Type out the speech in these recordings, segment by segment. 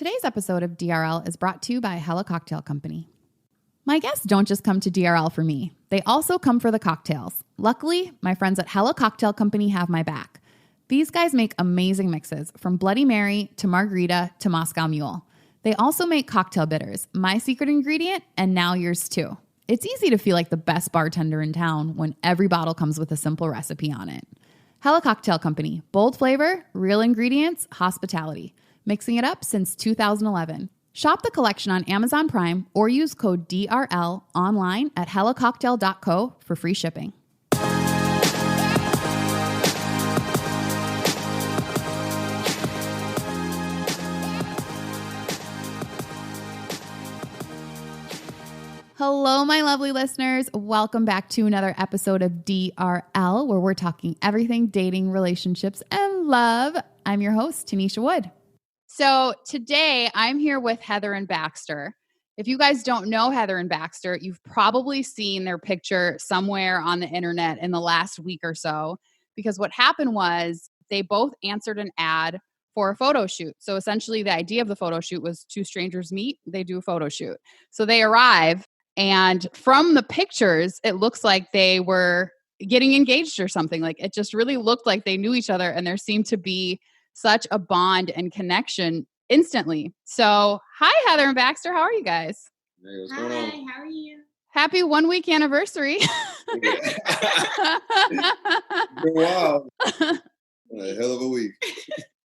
Today's episode of DRL is brought to you by Hella Cocktail Company. My guests don't just come to DRL for me. They also come for the cocktails. Luckily, my friends at Hella Cocktail Company have my back. These guys make amazing mixes, from Bloody Mary to Margarita to Moscow Mule. They also make cocktail bitters, my secret ingredient, and now yours too. It's easy to feel like the best bartender in town when every bottle comes with a simple recipe on it. Hella Cocktail Company, bold flavor, real ingredients, hospitality. Mixing it up since 2011. Shop the collection on Amazon Prime or use code DRL online at hellacocktail.co for free shipping. Hello, my lovely listeners. Welcome back to another episode of DRL, where we're talking everything dating, relationships, and love. I'm your host, Tanisha Wood. So today I'm here with Heather and Baxter. If you guys don't know Heather and Baxter, you've probably seen their picture somewhere on the internet in the last week or so, because what happened was they both answered an ad for a photo shoot. So essentially the idea of the photo shoot was two strangers meet, they do a photo shoot. So they arrive, and from the pictures, it looks like they were getting engaged or something. Like it just really looked like they knew each other, and there seemed to be such a bond and connection instantly. So, hi, Heather and Baxter. How are you guys? Hey, what's going on? How are you? Happy 1 week anniversary. Wow. A hell of a week.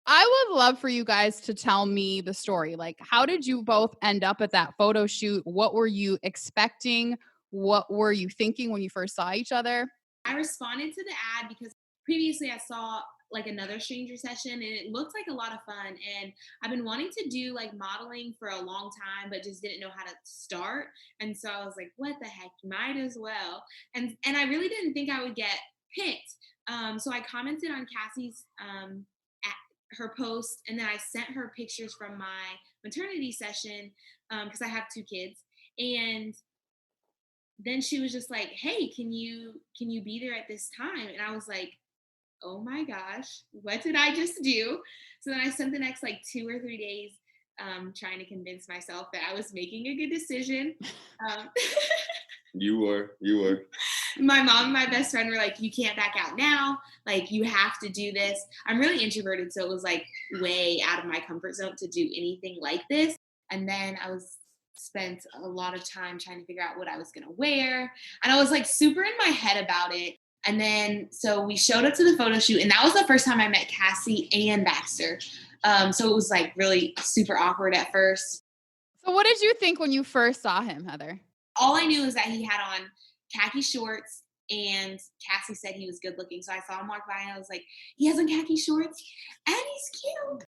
I would love for you guys to tell me the story. Like, how did you both end up at that photo shoot? What were you expecting? What were you thinking when you first saw each other? I responded to the ad because previously I saw like another stranger session and it looked like a lot of fun, and I've been wanting to do like modeling for a long time but just didn't know how to start. And so I was like, what the heck, might as well. And I really didn't think I would get picked. So I commented on Cassie's her post, and then I sent her pictures from my maternity session because I have two kids. And then she was just like, hey, can you be there at this time? And I was like, oh my gosh, what did I just do? So then I spent the next like 2 or 3 days trying to convince myself that I was making a good decision. You were. My mom and my best friend were like, you can't back out now. Like, you have to do this. I'm really introverted, so it was like way out of my comfort zone to do anything like this. And then I spent a lot of time trying to figure out what I was going to wear. And I was like super in my head about it. And then, so we showed up to the photo shoot, and that was the first time I met Cassie and Baxter. So it was like really super awkward at first. So what did you think when you first saw him, Heather? All I knew is that he had on khaki shorts, and Cassie said he was good looking. So I saw him walk by, and I was like, he has on khaki shorts and he's cute.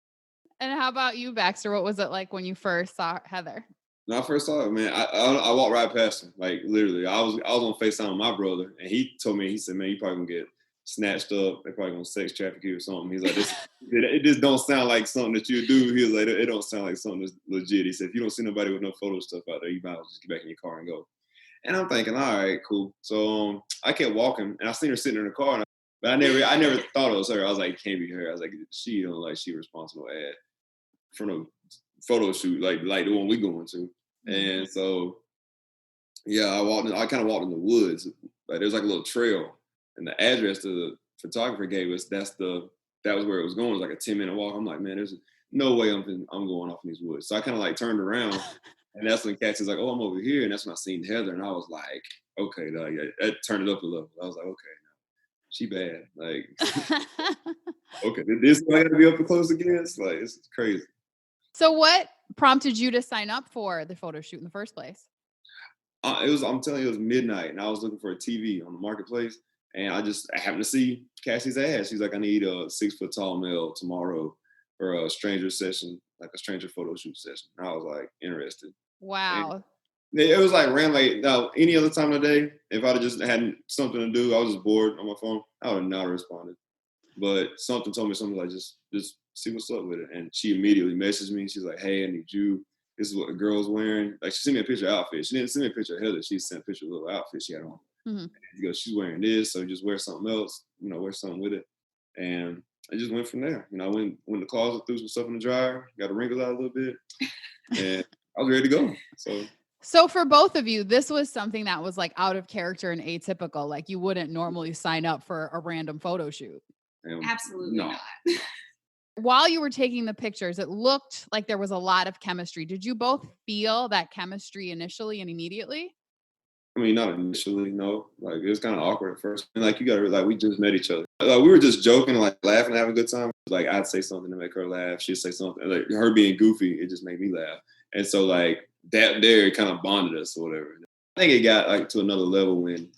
And how about you, Baxter? What was it like when you first saw Heather? When I first saw it, man, I walked right past him. Like literally, I was on FaceTime with my brother, and he told me, he said, man, you probably gonna get snatched up. They're probably gonna sex traffic you or something. He's like, it just don't sound like something that you do. He was like, it don't sound like something that's legit. He said, if you don't see nobody with no photo stuff out there, you might as well just get back in your car and go. And I'm thinking, all right, cool. So I kept walking, and I seen her sitting in her car, but I never thought it was her. I was like, it can't be her. I was like, she don't like she responsible ad for no photo shoot like the one we going to. And so, yeah, I kind of walked in the woods. Like there's like a little trail, and the address to the photographer gave us, that was where it was going. It was like a 10-minute walk. I'm like, man, there's no way I'm going off in these woods. So I kind of like turned around, and that's when Cassie's like, oh, I'm over here. And that's when I seen Heather, and I was like, okay, dog, yeah, that turned it up a level. I was like, okay, no, she bad. Like, okay, this I gotta be up close against. Like, it's crazy. So what prompted you to sign up for the photo shoot in the first place? I'm telling you, it was midnight, and I was looking for a TV on the marketplace, and I happened to see Cassie's ad. She's like, I need a 6-foot tall male tomorrow for a stranger session, like a stranger photo shoot session. And I was like, interested. Wow. And it was like ran late. Now, any other time of the day, if I'd have just had something to do, I was just bored on my phone, I would have not responded. But something told me something like, just see what's up with it. And she immediately messaged me. She's like, hey, I need you. This is what the girl's wearing. Like, she sent me a picture of her outfit. She didn't send me a picture of Heather. She sent a picture of the little outfit she had on. Mm-hmm. And she goes, she's wearing this, so just wear something else, wear something with it. And I just went from there. I went in the closet, threw some stuff in the dryer, got the wrinkles out a little bit, and I was ready to go. So for both of you, this was something that was like out of character and atypical. Like you wouldn't normally sign up for a random photo shoot. Absolutely not. While you were taking the pictures, it looked like there was a lot of chemistry. Did you both feel that chemistry initially and immediately? I mean, not initially, no. Like it was kind of awkward at first. And like you gotta like we just met each other. Like we were just joking, like laughing, having a good time. Like I'd say something to make her laugh. She'd say something. Like her being goofy, it just made me laugh. And so like that there kind of bonded us or whatever. I think it got like to another level when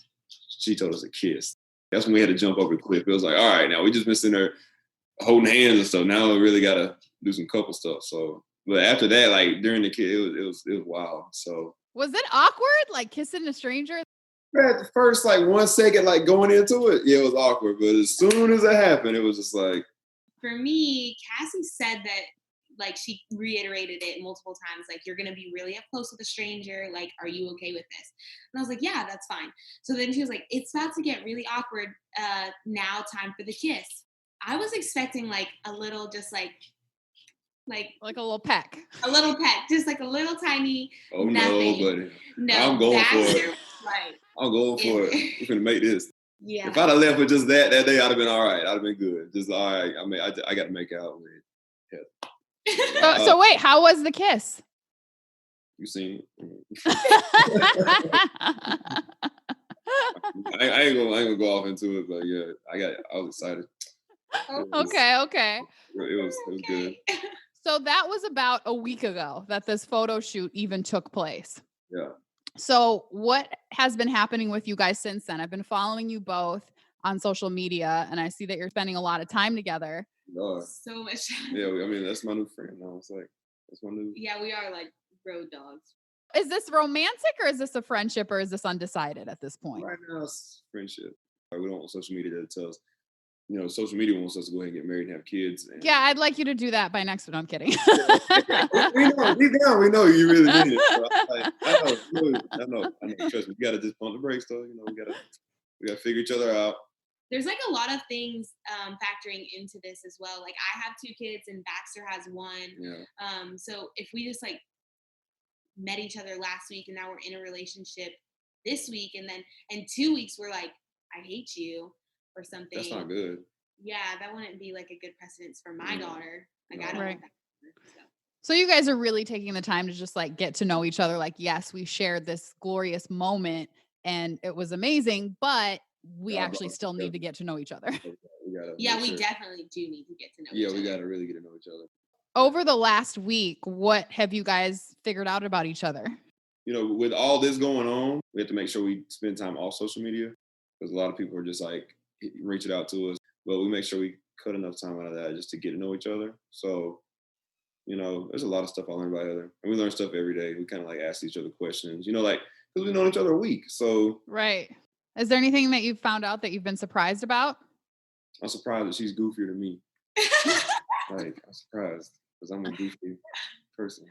she told us to kiss. That's when we had to jump over the cliff. It was like, all right, now we just been sitting there holding hands and stuff. Now we really gotta do some couple stuff. So, but after that, like during the kiss, it was wild. So. Was it awkward, like kissing a stranger? At the first, like 1 second, like going into it, yeah, it was awkward. But as soon as it happened, it was just like. For me, Cassie said that, like, she reiterated it multiple times, like, you're going to be really up close with a stranger. Like, are you okay with this? And I was like, yeah, that's fine. So then she was like, it's about to get really awkward. Now time for the kiss. I was expecting like a little, just like a little peck. A little peck, just like a little tiny. Oh nothing. no, buddy. No, I'm going for it. Right. I'm going for it. We're gonna make this. Yeah. If I'd have left with just that day, I'd have been all right. I'd have been good. Just all right. I mean, I got to make out with it. So wait, how was the kiss? You seen it? I ain't gonna go off into it, but yeah, I was excited. Okay. It was good. So that was about a week ago that this photo shoot even took place. Yeah. So what has been happening with you guys since then? I've been following you both on social media and I see that you're spending a lot of time together. So much time. Yeah, I mean, that's my new friend. I was like, that's my new. Yeah, we are like road dogs. Is this romantic or is this a friendship or is this undecided at this point? Right now it's friendship. We don't want social media that tells. Social media wants us to go ahead and get married and have kids. And yeah, I'd like you to do that by next week. No, I'm kidding. we know you really mean it. So I know. Trust me, we gotta just pump the brakes though. We gotta figure each other out. There's like a lot of things factoring into this as well. Like I have 2 kids and Baxter has 1. Yeah. So if we just like met each other last week and now we're in a relationship this week and then in 2 weeks we're like, I hate you. Or something. That's not good. Yeah, that wouldn't be like a good precedence for my daughter. Like I don't right. want that. So you guys are really taking the time to just like get to know each other. Like, yes, we shared this glorious moment and it was amazing, but we actually still need to get to know each other. We definitely do need to get to know each other. Yeah, we got to really get to know each other. Over the last week, what have you guys figured out about each other? With all this going on, we have to make sure we spend time off social media because a lot of people are just like, reaching out to us, but we make sure we cut enough time out of that just to get to know each other. So, there's a lot of stuff I learned about Heather, and we learn stuff every day. We kind of like ask each other questions, like because we've known each other a week. So, right. Is there anything that you've found out that you've been surprised about? I'm surprised that she's goofier than me. I'm surprised because I'm a goofy person.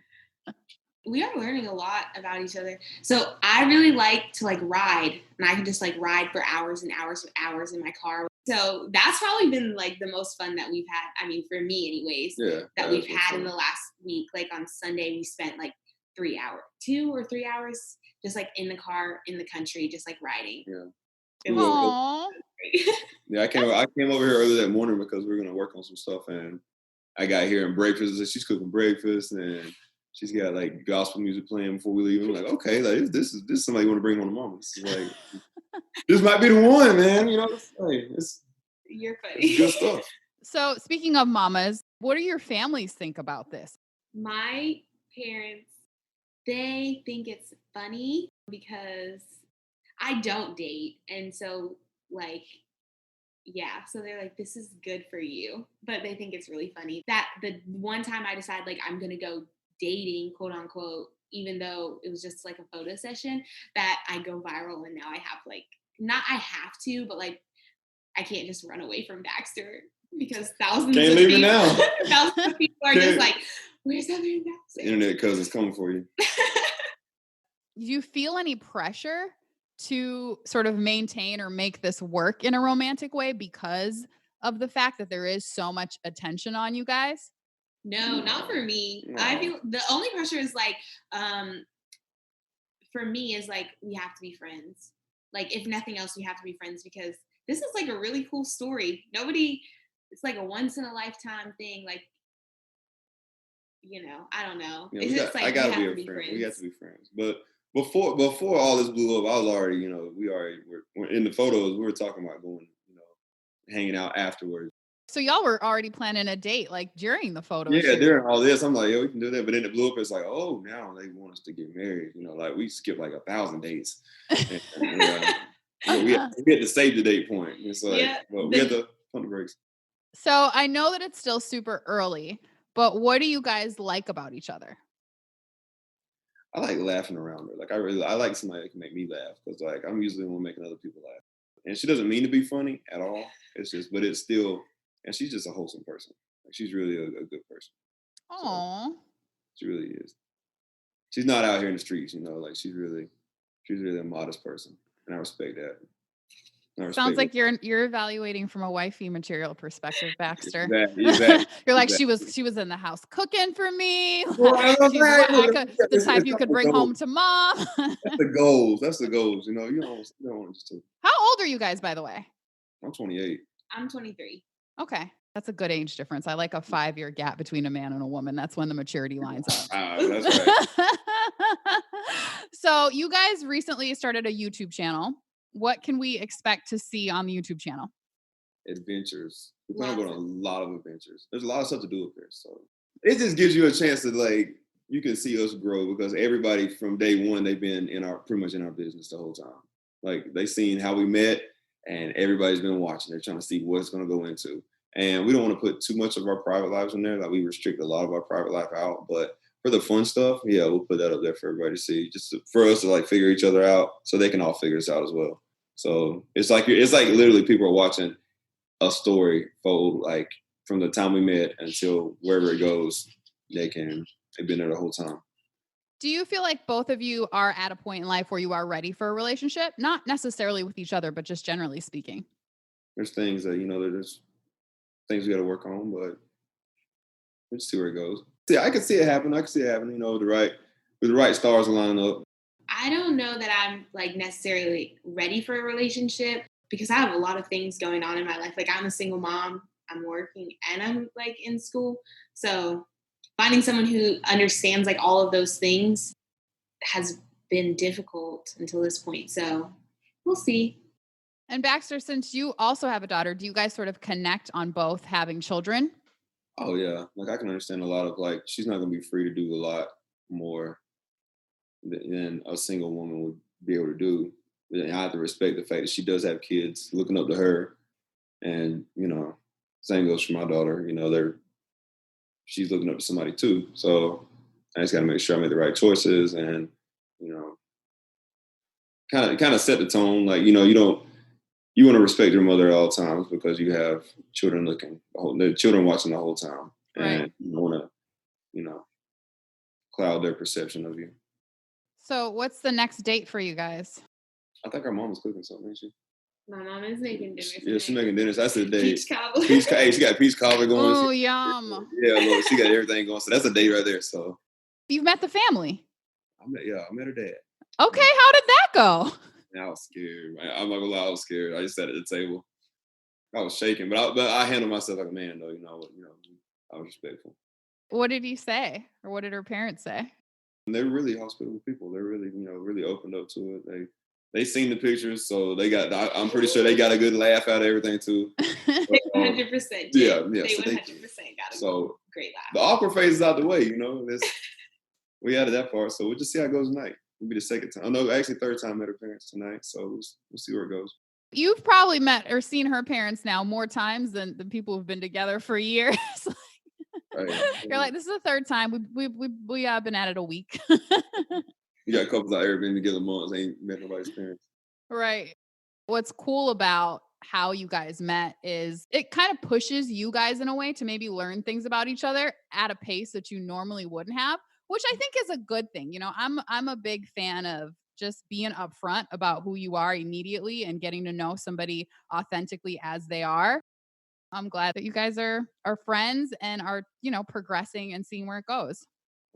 We are learning a lot about each other. So I really like to like ride, and I can just like ride for hours and hours and hours in my car. So that's probably been like the most fun that we've had. I mean, for me anyways, that we've had in the last week. Like on Sunday, we spent like 2 or 3 hours just like in the car in the country, just like riding. Yeah. Yeah, I came over here early that morning because we were going to work on some stuff, and I got here and breakfast, and she's cooking breakfast, and she's got like gospel music playing before we leave. I'm like, okay, like this is somebody you want to bring on the mama. This is like, this might be the one, man. You're funny. It's good stuff. So speaking of mamas, what do your families think about this? My parents, they think it's funny because I don't date. And so like, yeah, so they're like, this is good for you. But they think it's really funny that the one time I decide like I'm going to go dating, quote unquote, even though it was just like a photo session, that I go viral. And now I have like, not I have to, but like, I can't just run away from Baxter because thousands of people are just like, where's Heather and Baxter? Internet cousins coming for you. Do you feel any pressure to sort of maintain or make this work in a romantic way because of the fact that there is so much attention on you guys? No, not for me. No. I feel the only pressure is like, for me is like, we have to be friends. Like, if nothing else, we have to be friends because this is like a really cool story. It's like a once in a lifetime thing. Like, I don't know. You know, It's just like, I gotta we have to be be a friend. friends. We have to be friends. But before all this blew up, I was already, we're in the photos. We were talking about going, hanging out afterwards. So y'all were already planning a date like during the photo Yeah, shoot. during all this, I'm like, we can do that. But then it blew up. It's like, oh, now they want us to get married. Like we skipped like 1,000 dates. And, we had to save the date point. It's like, well, we had to pump the brakes. So I know that it's still super early, but what do you guys like about each other? I like laughing around her. Like I like somebody that can make me laugh because like I'm usually the one making other people laugh. And she doesn't mean to be funny at all. But it's still, and she's just a wholesome person. Like she's really a good person. Aww. So, she really is. She's not out here in the streets, like she's really a modest person, and I respect that. Sounds like you're evaluating from a wifey material perspective, Baxter. Exactly. You're like, she was in the house cooking for me. Well, the type you could bring home to mom. That's the goals. You don't want just to. How old are you guys, by the way? I'm 28. I'm 23. Okay. That's a good age difference. I like a 5-year gap between a man and a woman. That's when the maturity lines up. That's right. So you guys recently started a YouTube channel. What can we expect to see on the YouTube channel? Adventures. We're going to go on a lot of adventures. There's a lot of stuff to do up there. So it just gives you a chance to like, you can see us grow because everybody from day one, they've been pretty much in our business the whole time. Like they've seen how we met and everybody's been watching. They're trying to see what it's going to go into. And we don't want to put too much of our private lives in there. Like we restrict a lot of our private life out. But for the fun stuff, yeah, we'll put that up there for everybody to see, for us to like figure each other out so they can all figure us out as well. So it's like literally people are watching a story fold like from the time we met until wherever it goes, they've been there the whole time. Do you feel like both of you are at a point in life where you are ready for a relationship? Not necessarily with each other, but just generally speaking. There's things that, there's things we got to work on, but we'll see where it goes. Yeah, I can see it happen. With the right stars lining up. I don't know that I'm like necessarily ready for a relationship because I have a lot of things going on in my life. Like I'm a single mom, I'm working, and I'm like in school. So finding someone who understands like all of those things has been difficult until this point. So we'll see. And Baxter, since you also have a daughter, do you guys sort of connect on both having children? Oh yeah. Like I can understand a lot of like, she's not going to be free to do a lot more than a single woman would be able to do. And I have to respect the fact that she does have kids looking up to her. And, same goes for my daughter. She's looking up to somebody too. So I just got to make sure I make the right choices and, kind of set the tone. Like, you want to respect your mother at all times because you have children the children watching the whole time. Right. And you don't want to, cloud their perception of you. So what's the next date for you guys? I think our mom is cooking something, ain't she? My mom is making dinner. Yeah, she's making dinner. So that's the day. Peach cobbler. She got peach cobbler going. Oh, yum. Yeah, look, she got everything going. So that's a day right there. So you've met the family. I met her dad. Okay, how did that go? I was scared. I'm not gonna lie, I was scared. I just sat at the table. I was shaking, but I handled myself like a man, though. I was respectful. What did he say, or what did her parents say? And they're really hospitable people. They're really, really opened up to it. They seen the pictures, so I'm pretty sure they got a good laugh out of everything too. 100%. Yeah. They 100% got a great laugh. The awkward phase is out the way, we added that part, so we'll just see how it goes tonight. It'll be the second time. No, actually third time met her parents tonight, so we'll see where it goes. You've probably met or seen her parents now more times than the people who've been together for years. Right. You're like, this is the third time. We've been at it a week. You got couples out here been together months, ain't met nobody's parents. Right. What's cool about how you guys met is it kind of pushes you guys in a way to maybe learn things about each other at a pace that you normally wouldn't have, which I think is a good thing. I'm a big fan of just being upfront about who you are immediately and getting to know somebody authentically as they are. I'm glad that you guys are friends and are, progressing and seeing where it goes.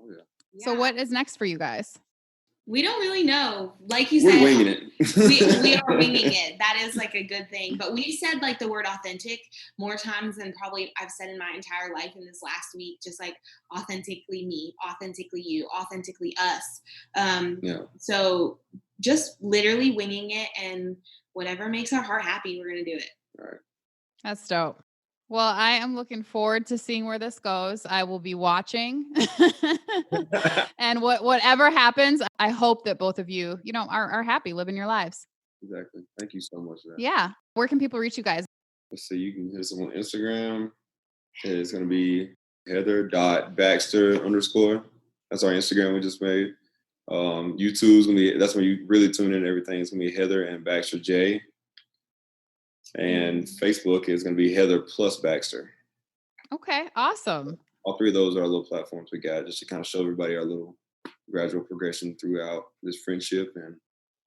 Oh, yeah. So what is next for you guys? We don't really know. Like you We're said, winging it. we are winging it. That is like a good thing. But we said like the word authentic more times than probably I've said in my entire life in this last week. Just like authentically me, authentically you, authentically us. So just literally winging it, and whatever makes our heart happy, we're gonna do it. All right. That's dope. Well, I am looking forward to seeing where this goes. I will be watching. And whatever happens, I hope that both of you, are happy living your lives. Exactly. Thank you so much for that. Yeah. Where can people reach you guys? Let's see. You can hit us on Instagram. It's going to be heather.baxter_. That's our Instagram we just made. YouTube's going to be, that's when you really tune in everything. It's going to be Heather and Baxter J. And Facebook is going to be Heather plus Baxter. Okay, awesome. All three of those are our little platforms we got just to kind of show everybody our little gradual progression throughout this friendship, and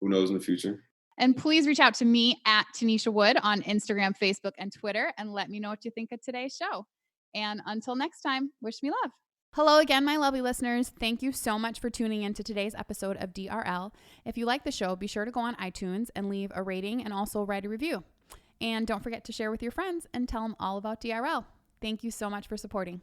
who knows in the future. And please reach out to me at Tanisha Wood on Instagram, Facebook, and Twitter, and let me know what you think of today's show. And until next time, wish me love. Hello again, my lovely listeners. Thank you so much for tuning in to today's episode of DRL. If you like the show, be sure to go on iTunes and leave a rating and also write a review. And don't forget to share with your friends and tell them all about DRL. Thank you so much for supporting.